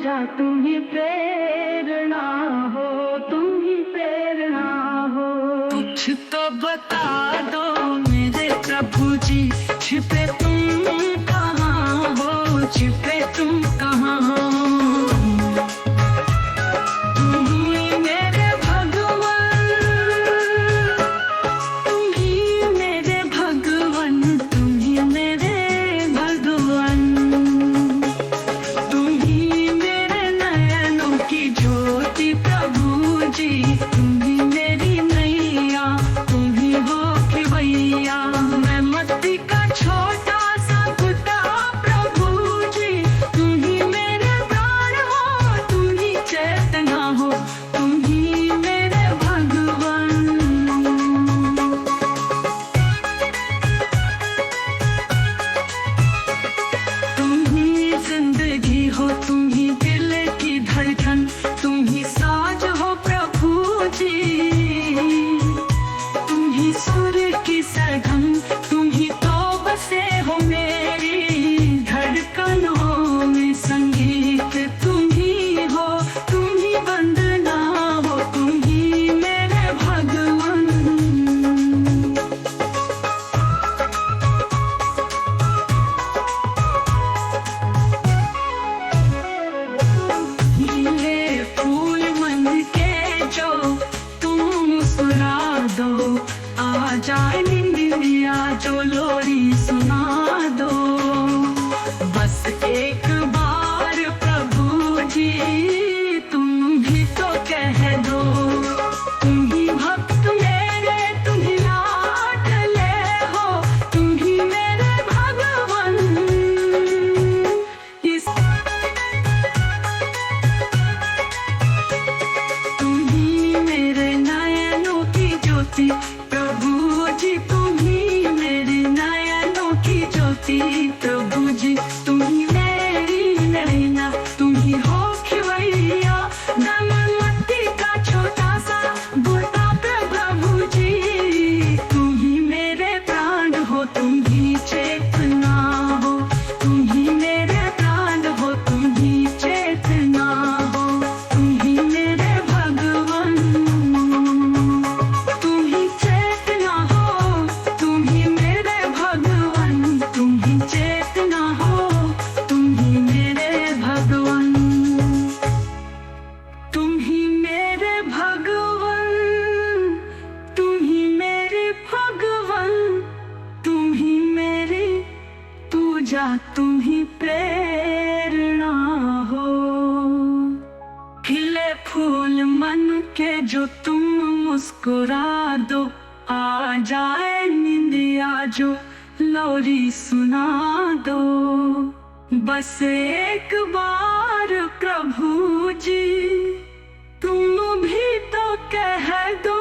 पूजा तुम ही प्रेरणा हो, तुम ही प्रेरणा हो। कुछ तो बता दो मेरे प्रभु जी, छिपे तुम कहाँ हो, छिपे तुम कहाँ हो। तुम ही मेरे भगवान, तुम ही मेरे भगवान, तुम ही मेरे भगवान। तुम ही मेरे नयनों की ज्योति प्रभु जी, तुम ही मेरी नैया, तुम ही हो खिवैया। मैं मत्ती का छोटा सा कुत्ता प्रभु जी, तुम ही मेरे प्राण हो, तुम ही चेतना हो, तुम ही मेरे भगवान। तुम ही जिंदगी हो, तुम ही दिल की धड़कन, तुम ही साज हो प्रभु जी। तुम ही सुर की सरगम, तुम ही तो बसे हो मेरी धड़कनों में। संगीत तुम ही हो, तुम ही वंदना हो, तुम ही मेरे भगवान। खिले फूल मन के जो तुम मुस्कुरा दो, आ जाए निंदिया जो लोरी सुना दो। बस एक बार प्रभु जी तुम भी तो कह दो, तुम ही भक्त मेरे, तुम ही लाडले हो, तुम ही मेरे भगवान। इस तुम ही मेरे नयनों की ज्योति प्रभु जी, तुम ही मेरे नयनों की ज्योति प्रभु जी। तुम ही मेरी नैना, तुम ही हो खिवैया। मैं मत्ती का छोटा सा बुता प्रभु जी, तुम ही मेरे प्राण हो, तुम ही चेतना हो, तुम ही मेरे प्राण हो, तुम ही चेतना हो, तुम ही मेरे भगवान। तुम ही चेतना हो, तुम ही मेरे भगवान, तुम ही चेतना हो, तुम ही मेरे भगवान। तुम ही मेरे भगवान, तुम ही मेरे भगवान, तुम ही मेरी पूजा, तुम ही प्रेरणा हो। खिले फूल मन के जो तुम मुस्कुरा दो, आ जाए निंदिया जो लोरी सुना दो। बस एक बार प्रभु जी तुम भी तो कह दो,